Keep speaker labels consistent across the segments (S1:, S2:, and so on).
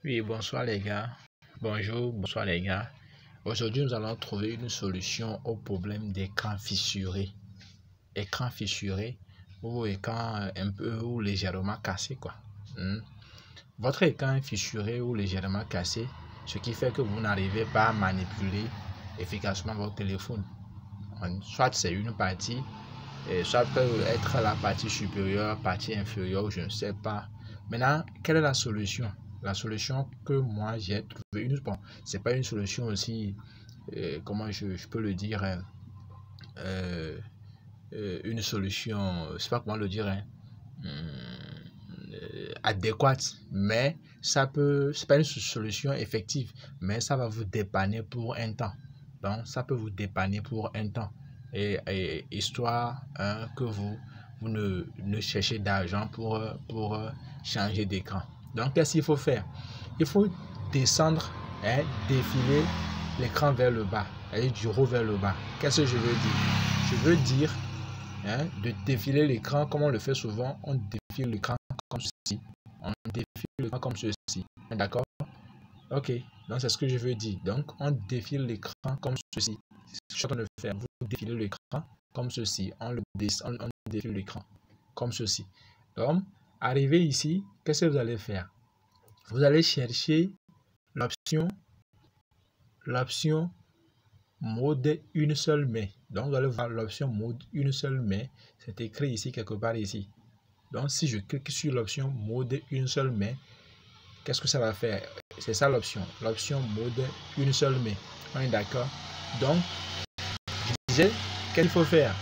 S1: Oui, bonsoir les gars. Bonjour, bonsoir les gars. Aujourd'hui, nous allons trouver une solution au problème d'écran fissuré. Écran fissuré ou écran un peu ou légèrement cassé, quoi. Votre écran est fissuré ou légèrement cassé, ce qui fait que vous n'arrivez pas à manipuler efficacement votre téléphone. Soit c'est une partie, soit peut être la partie supérieure, partie inférieure, je ne sais pas. Maintenant, quelle est la solution? La solution que moi j'ai trouvé, bon, c'est pas une solution aussi, comment je peux le dire, une solution, je sais pas comment le dire, adéquate, mais ça peut, c'est pas une solution effective, mais ça va vous dépanner pour un temps. Donc, ça peut vous dépanner pour un temps. Et histoire que vous ne cherchez d'argent pour changer d'écran. Donc, qu'est-ce qu'il faut faire? Il faut descendre, défiler l'écran vers le bas, et du haut vers le bas. Qu'est-ce que je veux dire? Je veux dire de défiler l'écran comme on le fait souvent. On défile l'écran comme ceci. On défile l'écran comme ceci. D'accord? Ok. Donc, c'est ce que je veux dire. Donc, on défile l'écran comme ceci. Je suis en train de faire. Vous défilez l'écran comme ceci. On défile l'écran comme ceci. Donc, arrivé ici, qu'est-ce que vous allez faire? Vous allez chercher l'option mode une seule main. Donc, vous allez voir l'option mode une seule main. C'est écrit ici, quelque part ici. Donc, si je clique sur l'option mode une seule main, qu'est-ce que ça va faire? C'est ça l'option. L'option mode une seule main. On est d'accord? Donc, je disais, qu'est-ce qu'il faut faire?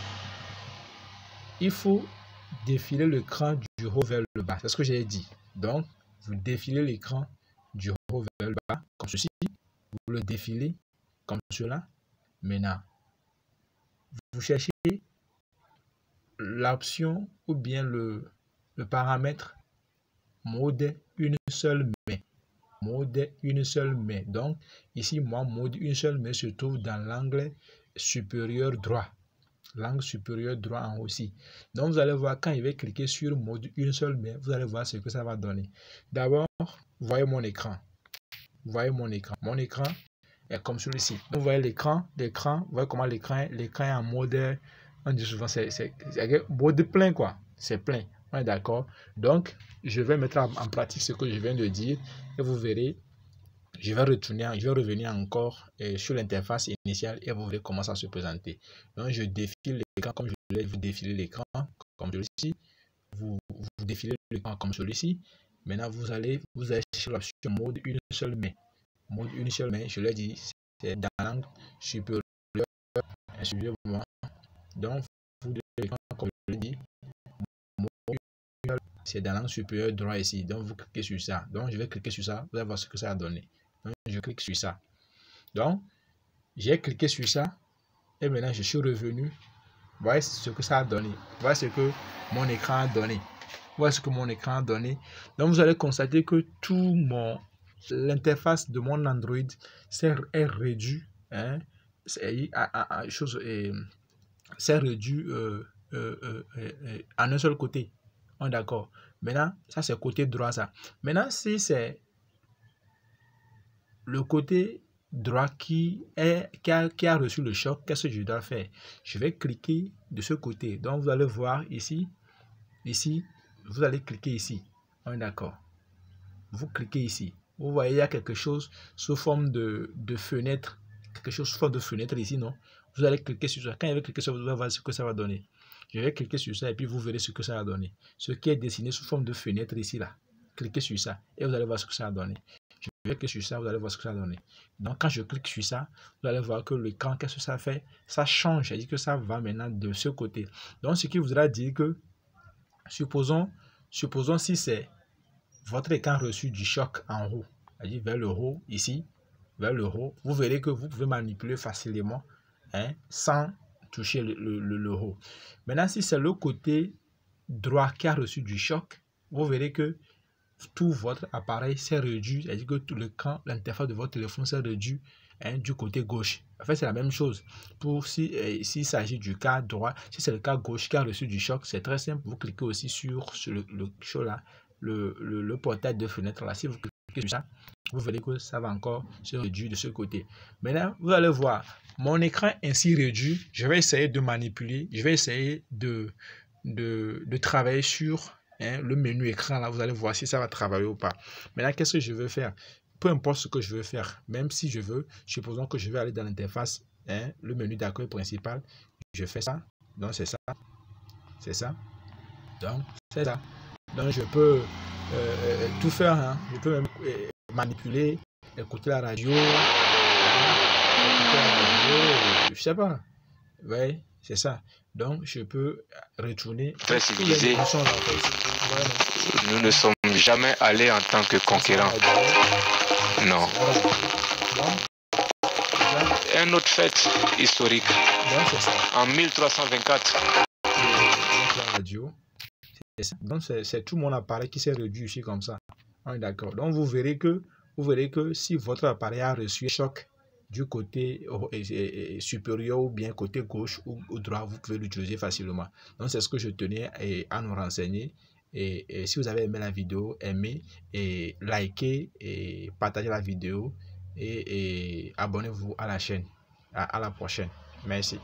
S1: Il faut défiler l'écran du haut vers le bas. C'est ce que j'ai dit. Donc, vous défilez l'écran du haut vers le bas, comme ceci. Vous le défilez comme cela. Maintenant, vous cherchez l'option ou bien le paramètre mode une seule main. Mode une seule main. Donc, ici, moi, mode une seule main se trouve dans l'angle supérieur droit. L'angle supérieur droit en haut aussi. Donc, vous allez voir, quand je vais cliquer sur mode une seule main, vous allez voir ce que ça va donner. D'abord, vous voyez mon écran. Vous voyez mon écran. Mon écran est comme celui-ci. Vous voyez l'écran, vous voyez comment l'écran est en mode, on dit souvent, c'est mode plein, quoi. C'est plein. On est d'accord? Donc, je vais mettre en pratique ce que je viens de dire et vous verrez, je vais revenir encore sur l'interface initiale et vous verrez comment ça se présenter. Donc, je défile l'écran comme je l'ai, vous défilez l'écran comme celui-ci, vous défilez l'écran comme celui-ci. Maintenant, vous allez chercher l'option mode une seule main. Mode une seule main, je l'ai dit, c'est dans l'angle supérieur. Suivez-moi. Donc, vous défilez l'écran comme je l'ai dit. C'est dans l'angle supérieur droit ici. Donc, vous cliquez sur ça. Donc, je vais cliquer sur ça. Vous allez voir ce que ça a donné. Donc, je clique sur ça. Donc, j'ai cliqué sur ça. Et maintenant, je suis revenu. Voyez ce que ça a donné. Voyez ce que mon écran a donné. Voyez ce que mon écran a donné. Donc, vous allez constater que l'interface de mon Android est réduit. C'est réduit en un seul côté. On est d'accord. Maintenant, ça c'est côté droit ça. Maintenant, si c'est le côté droit qui a reçu le choc, qu'est-ce que je dois faire? Je vais cliquer de ce côté. Donc, vous allez voir ici, vous allez cliquer ici. On est d'accord. Vous cliquez ici. Vous voyez, il y a quelque chose sous forme de fenêtre. Quelque chose sous forme de fenêtre ici, non? Vous allez cliquer sur ça. Quand vous allez cliquer sur ça, vous allez voir ce que ça va donner. Je vais cliquer sur ça et puis vous verrez ce que ça va donner. Ce qui est dessiné sous forme de fenêtre ici, là. Cliquez sur ça et vous allez voir ce que ça va donner. Je vais cliquer sur ça, vous allez voir ce que ça va donner. Donc, quand je clique sur ça, vous allez voir que l'écran, qu'est-ce que ça fait? Ça change, c'est-à-dire que ça va maintenant de ce côté. Donc, ce qui voudra dire que, supposons si c'est votre écran reçu du choc en haut, c'est-à-dire vers le haut, ici, vers le haut, vous verrez que vous pouvez manipuler facilement sans toucher le haut. Maintenant, si c'est le côté droit qui a reçu du choc, vous verrez que tout votre appareil s'est réduit, c'est-à-dire que tout l'écran, l'interface de votre téléphone s'est réduit du côté gauche. En fait, c'est la même chose. Pour s'il s'agit du cas droit, si c'est le cas gauche qui a reçu du choc, c'est très simple. Vous cliquez aussi sur le show là, le portail de fenêtre là. Si vous cliquez sur ça, vous verrez que ça va encore se réduire de ce côté. Maintenant, vous allez voir, mon écran ainsi réduit, je vais essayer de manipuler, je vais essayer de travailler sur le menu écran. Là, vous allez voir si ça va travailler ou pas. Maintenant, qu'est-ce que je veux faire? Peu importe ce que je veux faire, même si je veux, supposons que je vais aller dans l'interface, le menu d'accueil principal, je fais ça, donc c'est ça, donc c'est ça. Donc je peux tout faire, hein. Je peux même manipuler, écouter la radio, je sais pas, ouais, c'est ça. Donc je peux retourner.
S2: Nous ne sommes jamais allés en tant que conquérants. Non. Un autre fait historique. En 1324.
S1: La radio. Donc c'est tout mon appareil qui s'est réduit ici comme ça. On est d'accord. Donc vous verrez que si votre appareil a reçu un choc du côté supérieur ou bien côté gauche ou droit, vous pouvez l'utiliser facilement. Donc c'est ce que je tenais à nous renseigner. Et si vous avez aimé la vidéo, aimez et likez et partagez la vidéo et abonnez-vous à la chaîne. À la prochaine. Merci.